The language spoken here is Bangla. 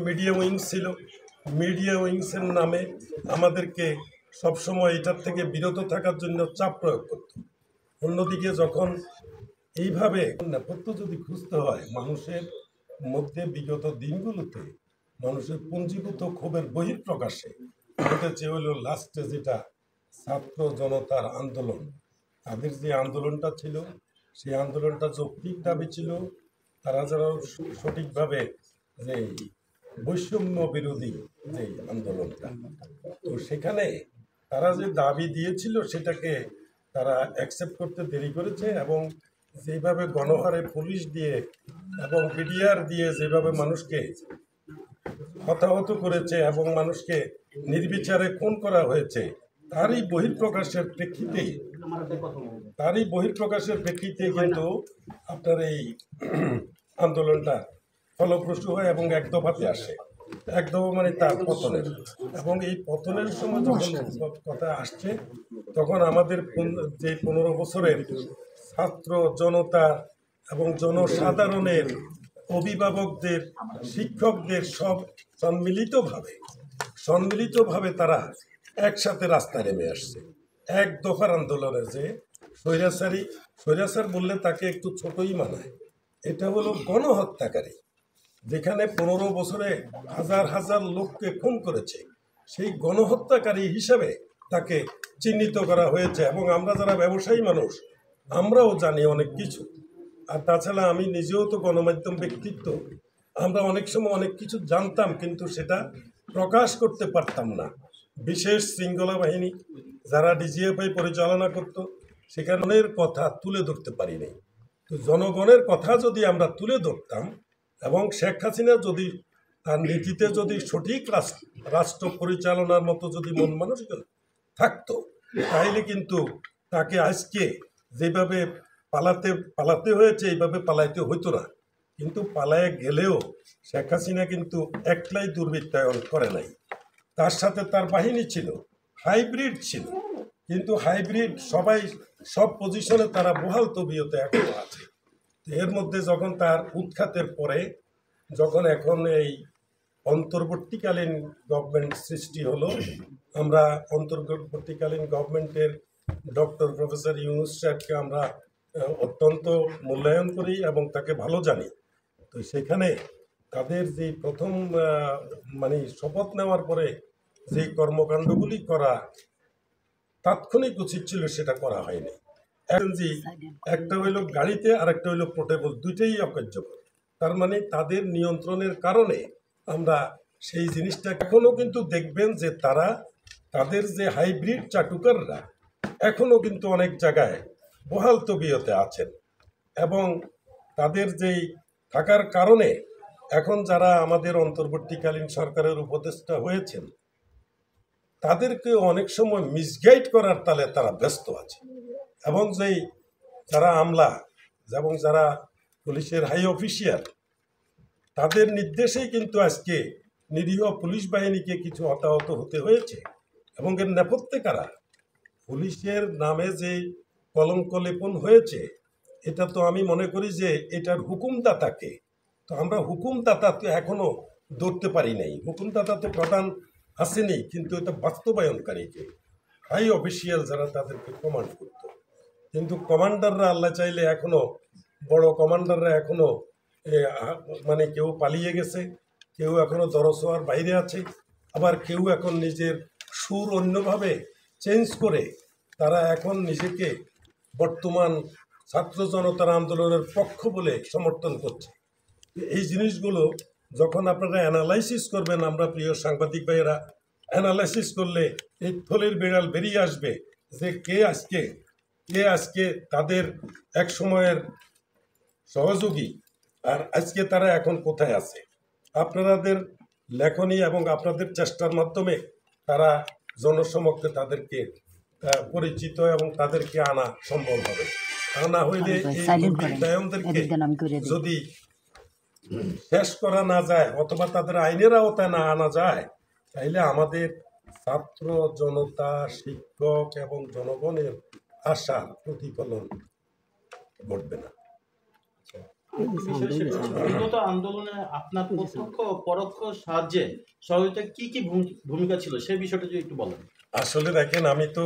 মিডিয়া উইংস ছিল, মিডিয়া উইংসের নামে আমাদেরকে সবসময় এটার থেকে বিরত থাকার জন্য চাপ প্রয়োগ করত। অন্যদিকে যখন এইভাবে নেপথ্য যদি খুঁজতে হয় মানুষের মধ্যে বিগত দিনগুলোতে মানুষের পুঞ্জীভূত ক্ষোভের বহিঃপ্রকাশে ঘটেছে হলো লাস্টে যেটা ছাত্র জনতার আন্দোলন। তাদের যে আন্দোলনটা ছিল সেই আন্দোলনটা যৌক্তিক দাবি ছিল, তারা যারা সঠিকভাবে যে বৈষম্য বিরোধী যে আন্দোলনটা, তো সেখানে তারা যে দাবি দিয়েছিল সেটাকে তারা অ্যাকসেপ্ট করতে দেরি করেছে এবং যেভাবে গণহারে পুলিশ দিয়ে এবং বিডিআর দিয়ে যেভাবে মানুষকে হতাহত করেছে এবং মানুষকে নির্বিচারে খুন করা হয়েছে, তারই বহিঃপ্রকাশের প্রেক্ষিতে কিন্তু আপনার এই আন্দোলনটা ফলপ্রসূ হয় এবং এক দফাতে আসে। এক দফা মানে তার পতনের, এবং এই পতনের সময় যখন কথা আসছে তখন আমাদের যে 15 বছরের ছাত্র জনতা এবং জনসাধারণের অভিভাবকদের শিক্ষকদের সব সম্মিলিতভাবে তারা একসাথে রাস্তায় নেমে আসছে এক দফার আন্দোলনে। যে স্বৈরাচার বললে তাকে একটু ছোটই মানায়, এটা হলো গণহত্যাকারী, যেখানে 15 বছরে হাজার হাজার লোককে খুন করেছে, সেই গণহত্যাকারী হিসাবে তাকে চিহ্নিত করা হয়েছে। এবং আমরা যারা ব্যবসায়ী মানুষ আমরাও জানি অনেক কিছু, আর তাছাড়া আমি নিজেও তো গণমাধ্যম ব্যক্তিত্ব, আমরা অনেক সময় অনেক কিছু জানতাম কিন্তু সেটা প্রকাশ করতে পারতাম না। বিশেষ শৃঙ্খলা বাহিনী যারা ডিজিএফআই পরিচালনা করত সেখানের কথা তুলে ধরতে পারিনি। তো জনগণের কথা যদি আমরা তুলে ধরতাম এবং শেখ হাসিনা যদি তার নীতিতে যদি সঠিক রাষ্ট্র পরিচালনার মতো যদি মন মানসিকতা থাকতো, তাহলে কিন্তু তাকে আজকে যেভাবে পালাতে হয়েছে এইভাবে পালাইতে হইতো না। কিন্তু পালায় গেলেও শেখ হাসিনা কিন্তু একলাই দুর্বৃত্তায়ন করে নাই, তার সাথে তার বাহিনী ছিল, হাইব্রিড ছিল। কিন্তু হাইব্রিড সব পজিশনে তারা বহাল তবিয়তে এখনো আছে। এর মধ্যে যখন তার উৎখাতের পরে যখন এখন এই অন্তর্বর্তীকালীন গভর্নমেন্ট সৃষ্টি হলো, আমরা অন্তর্বর্তীকালীন গভর্নমেন্টের ডক্টর প্রফেসর ইউনূস সাহেবকে আমরা অত্যন্ত মূল্যায়ন করি এবং তাকে ভালো জানি। তো সেখানে তাদের যে প্রথম শপথ নেওয়ার পরে যে কর্মকাণ্ডগুলি করা তাৎক্ষণিক উচিত ছিল সেটা করা হয়নি। একটা হইল গাড়িতে আর একটা হইল পোর্টেবল, দুইটাই অকার্যকর। তার মানে তাদের নিয়ন্ত্রণের কারণে আমরা সেই জিনিসটা এখনো কিন্তু দেখবেন যে তাদের যে হাইব্রিড চাটুকাররা এখনো কিন্তু অনেক জায়গায় বহাল তবিয়তে আছেন, এবং তাদের যেই থাকার কারণে এখন যারা আমাদের অন্তর্বর্তীকালীন সরকারের উপদেষ্টা হয়েছেন তাদেরকে অনেক সময় মিসগাইড করার তালে তারা ব্যস্ত আছে। এবং যারা আমলা এবং যারা পুলিশের হাই অফিসিয়াল তাদের নির্দেশেই কিন্তু আজকে নিরীহ পুলিশ বাহিনীকে কিছু হতাহত হতে হয়েছে। এবং এর নেপথ্যে কারা? পুলিশের নামে যে কলঙ্ক লেপন হয়েছে, এটা তো আমি মনে করি যে এটার হুকুমদাতাকে, তো আমরা হুকুমদাতা তো এখনো ধরতে পারি নাই। হুকুমদাতাতে প্রধান আসেনি, কিন্তু এটা বাস্তবায়নকারীকে হাই অফিসিয়াল যারা তাদেরকে কমান্ড করত। কিন্তু কমান্ডাররা আল্লাহ চাইলে এখনো বড় কমান্ডাররা এখনো কেউ পালিয়ে গেছে, কেউ এখনো দরছোয়ার বাইরে আছে, আবার কেউ এখন নিজের সুর অন্যভাবে চেঞ্জ করে তারা এখন নিজেকে বর্তমান ছাত্র জনতার আন্দোলনের পক্ষ বলে সমর্থন করছে। এই জিনিসগুলো যখন আপনারা অ্যানালাইসিস করবেন, আমরা প্রিয় সাংবাদিক ভাইয়েরা অ্যানালাইসিস করলে এই থলির বিড়াল বেরিয়ে আসবে যে কে আজকে তাদের এক সময়ের সহযোগী আর আজকে তারা এখন কোথায় আছে। আপনাদের লেখনী এবং আপনাদের চেষ্টার মাধ্যমে তারা জনসমক্ষে তাদেরকে পরিচিত এবং তাদেরকে আনা সম্ভব হবে। না হইলে এই দুর্বৃত্তায়নদেরকে যদি শেষ করা না যায় অথবা তাদের আইনের আওতায় না আনা যায়, তাইলে আমাদের ছাত্র জনতা শিক্ষক এবং জনগণের আশার প্রতিফলন ঘটবে না। বিষয় সেটা হচ্ছে বিগত আন্দোলনে আপনার প্রত্যক্ষ ও পরোক্ষ সাহায্যে সহযোগিতা কি ভূমিকা ছিল সেই বিষয়টা যদি একটু বলেন। আসলে দেখেন, আমি তো